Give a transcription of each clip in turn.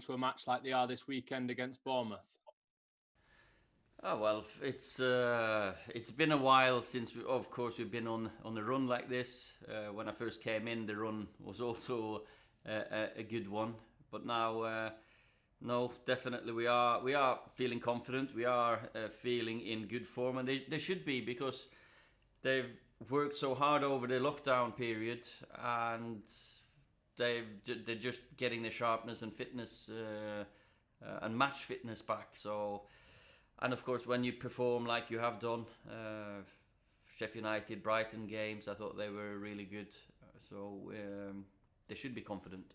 into a match like they are this weekend against Bournemouth? Oh well, it's been a while since of course we've been on a run like this. When I first came in, the run was also a good one. But now, no, definitely we are feeling confident. We are feeling in good form, and they should be, because they've worked so hard over the lockdown period, and they're just getting the sharpness and fitness and match fitness back. So. And of course, when you perform like you have done, Sheffield United, Brighton games, I thought they were really good. So they should be confident.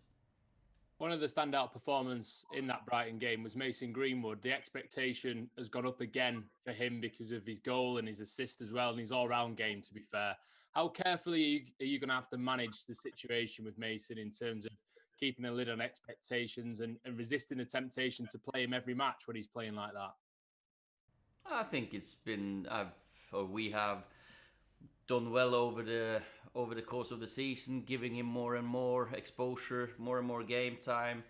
One of the standout performances in that Brighton game was Mason Greenwood. The expectation has gone up again for him because of his goal and his assist as well, and his all-round game, to be fair. How carefully are you going to have to manage the situation with Mason in terms of keeping a lid on expectations and resisting the temptation to play him every match when he's playing like that? I think we have done well over the course of the season, giving him more and more exposure, more and more game time.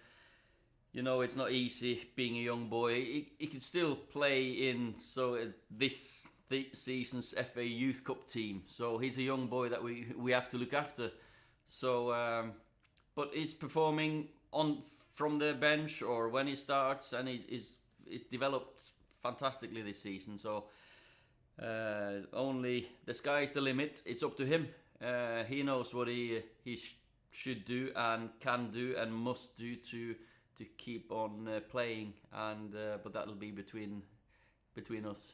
You know, it's not easy being a young boy. He can still play in this season's FA Youth Cup team. So he's a young boy that we have to look after. So, but he's performing from the bench or when he starts, and he's developed fantastically this season. So only the sky's the limit. It's up to him. He knows what he should do and can do and must do to keep on playing. And but that'll be between us.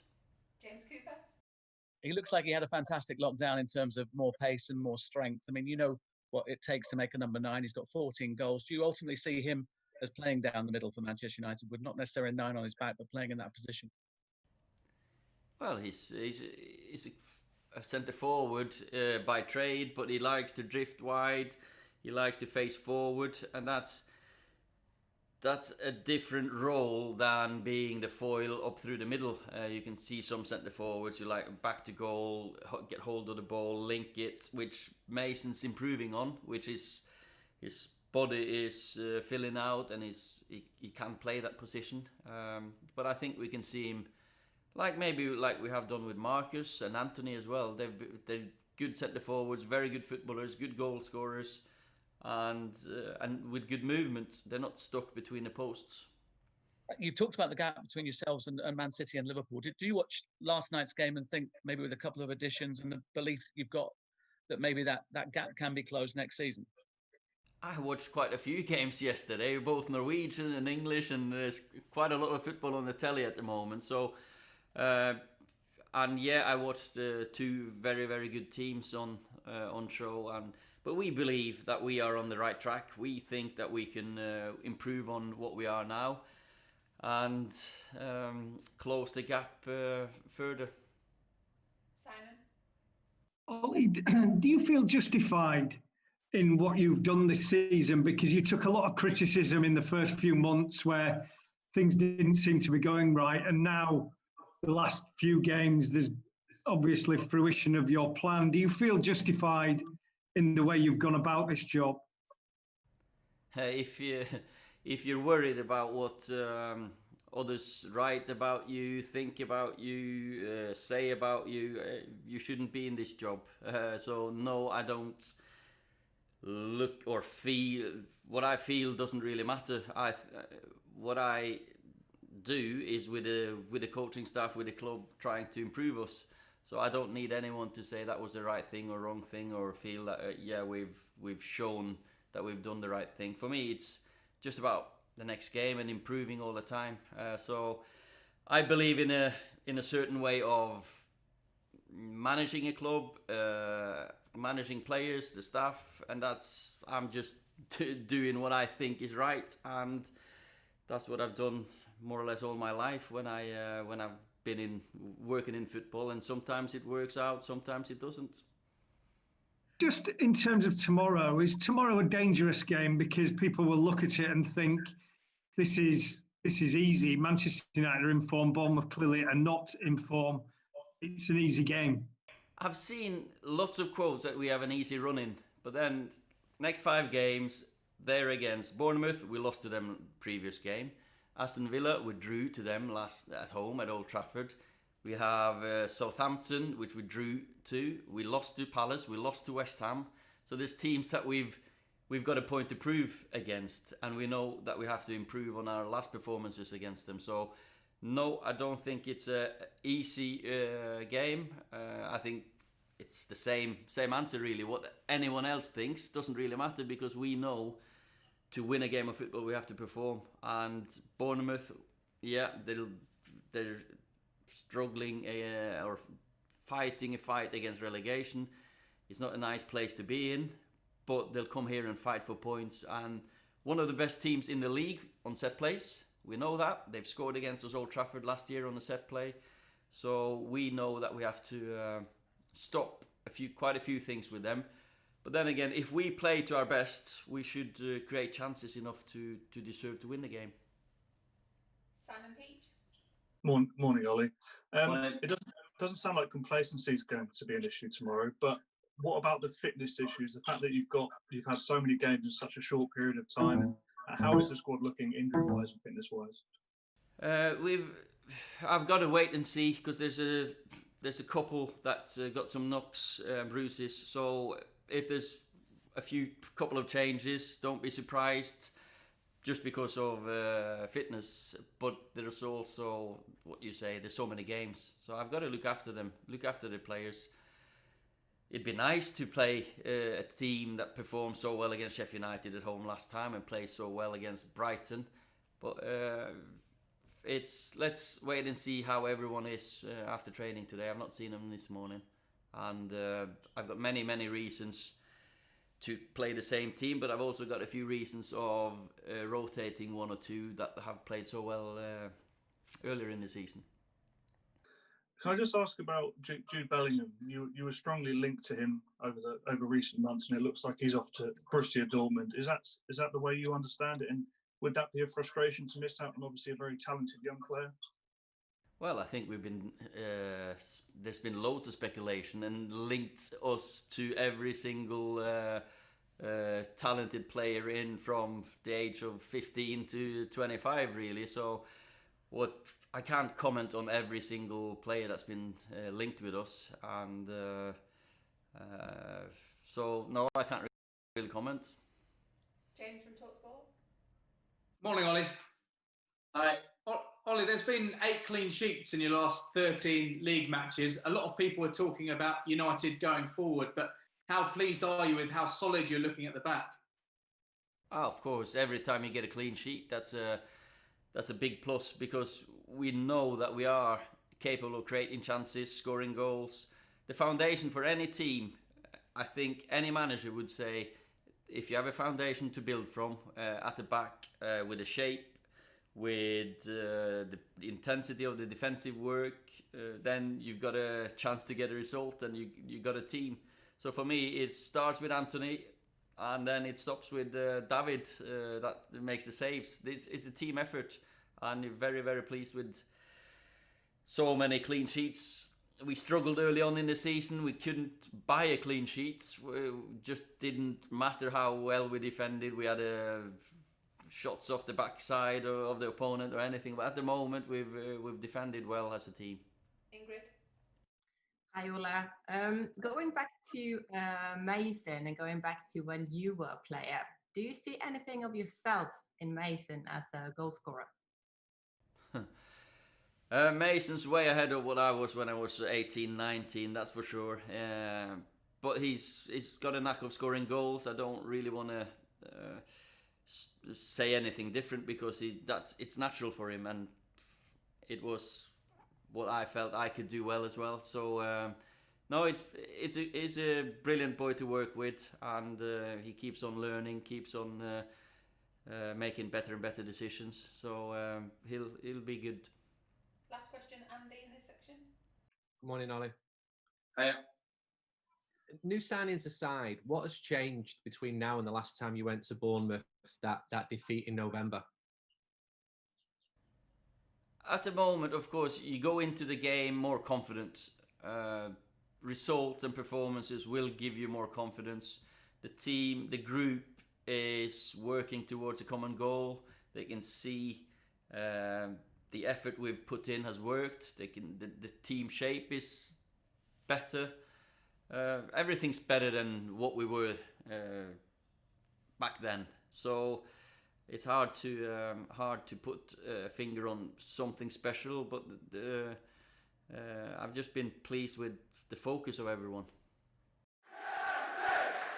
James Cooper. He looks like he had a fantastic lockdown in terms of more pace and more strength. I mean, you know what it takes to make a number 9. He's got 14 goals. Do you ultimately see him as playing down the middle for Manchester United, with not necessarily a 9 on his back, but playing in that position? Well, he's a centre forward by trade, but he likes to drift wide. He likes to face forward, and that's a different role than being the foil up through the middle. You can see some centre forwards who like back to goal, get hold of the ball, link it, which Mason's improving on, which is his body is filling out, and he can play that position. But I think we can see him like we have done with Marcus and Anthony as well. They're good centre forwards, very good footballers, good goal scorers, and with good movement. They're not stuck between the posts. You've talked about the gap between yourselves and Man City and Liverpool. Do you watch last night's game and think, maybe with a couple of additions and the belief that you've got, that maybe that gap can be closed next season? I watched quite a few games yesterday, both Norwegian and English, and there's quite a lot of football on the telly at the moment. So, and yeah, I watched 2 very, very good teams on show, but we believe that we are on the right track. We think that we can improve on what we are now and close the gap further. Simon? Ollie, do you feel justified in what you've done this season? Because you took a lot of criticism in the first few months where things didn't seem to be going right, and now the last few games there's obviously fruition of your plan. Do you feel justified in the way you've gone about this job? If you're worried about what others write about you, think about you, say about you, you shouldn't be in this job. So no, I don't look or feel. What I feel doesn't really matter. What I do is with the coaching staff, with the club, trying to improve us. So I don't need anyone to say that was the right thing or wrong thing, or feel that we've shown that we've done the right thing. For me, it's just about the next game and improving all the time. So I believe in a certain way of managing a club, managing players, the staff, and I'm just doing what I think is right, and that's what I've done more or less all my life when I've been working in football, and sometimes it works out, sometimes it doesn't. Just in terms of tomorrow, is tomorrow a dangerous game because people will look at it and think this is easy? Manchester United are in form, Bournemouth clearly are not in form. It's an easy game. I've seen lots of quotes that we have an easy run in, but then next 5 games, There against Bournemouth, we lost to them previous game. Aston Villa, we drew to them last at home at Old Trafford. We have Southampton, which we drew to. We lost to Palace. We lost to West Ham. So there's teams that we've got a point to prove against, and we know that we have to improve on our last performances against them. So no, I don't think it's a easy game. I think it's the same answer really. What anyone else thinks doesn't really matter, because we know to win a game of football we have to perform. And Bournemouth, yeah, they're struggling or fighting a fight against relegation. It's not a nice place to be in, but they'll come here and fight for points. And one of the best teams in the league on set plays. We know that. They've scored against us Old Trafford last year on a set play. So we know that we have to stop quite a few things with them. But then again, if we play to our best, we should create chances enough to deserve to win the game. Simon Peach. Morning, Ollie. It doesn't sound like complacency is going to be an issue tomorrow, but what about the fitness issues? The fact that you've had so many games in such a short period of time. How is the squad looking injury-wise and fitness-wise? I've got to wait and see, because there's a couple that got some knocks, bruises. So if there's couple of changes, don't be surprised, just because of fitness. But there's also what you say. There's so many games, so I've got to look after them, look after the players. It'd be nice to play a team that performed so well against Sheffield United at home last time and play so well against Brighton. But let's wait and see how everyone is after training today. I've not seen them this morning, and I've got many reasons to play the same team, but I've also got a few reasons of rotating one or two that have played so well earlier in the season. Can I just ask about Jude Bellingham? You were strongly linked to him over recent months, and it looks like he's off to Borussia Dortmund. Is that the way you understand it? And would that be a frustration to miss out on obviously a very talented young player? Well, I think there's been loads of speculation and linked us to every single talented player in from the age of 15 to 25, really. So I can't comment on every single player that's been linked with us, and so no, I can't really comment. James from TalkSport. Morning, Ollie. Hi. Ollie, there's been 8 clean sheets in your last 13 league matches. A lot of people are talking about United going forward, but how pleased are you with how solid you're looking at the back? Oh, of course, every time you get a clean sheet, that's a big plus, because we know that we are capable of creating chances, scoring goals. The foundation for any team, I think any manager would say, if you have a foundation to build from at the back, with the shape, with the intensity of the defensive work, then you've got a chance to get a result, and you got a team. So for me, it starts with Anthony, and then it stops with David that makes the saves. It's a team effort, and very pleased with so many clean sheets. We struggled early on in the season. We couldn't buy a clean sheet. It just didn't matter how well we defended. We had shots off the backside of the opponent or anything. But at the moment, we've defended well as a team. Ingrid. Hi, Ole. Going back to Mason and going back to when you were a player, do you see anything of yourself in Mason as a goal scorer? Mason's way ahead of what I was when I was 18, 19, that's for sure. But he's got a knack of scoring goals. I don't really want to say anything different, because it's natural for him, and it was what I felt I could do well as well. So no, it's a brilliant boy to work with, and he keeps on learning, keeps on making better and better decisions. So he'll be good. Last question, Andy, in this section. Good morning, Ollie. Hiya. New signings aside, what has changed between now and the last time you went to Bournemouth, that defeat in November? At the moment, of course, you go into the game more confident. Results and performances will give you more confidence. The team, the group is working towards a common goal. They can see the effort we've put in has worked. The team shape is better. Everything's better than what we were back then. So it's hard to put a finger on something special, but I've just been pleased with the focus of everyone.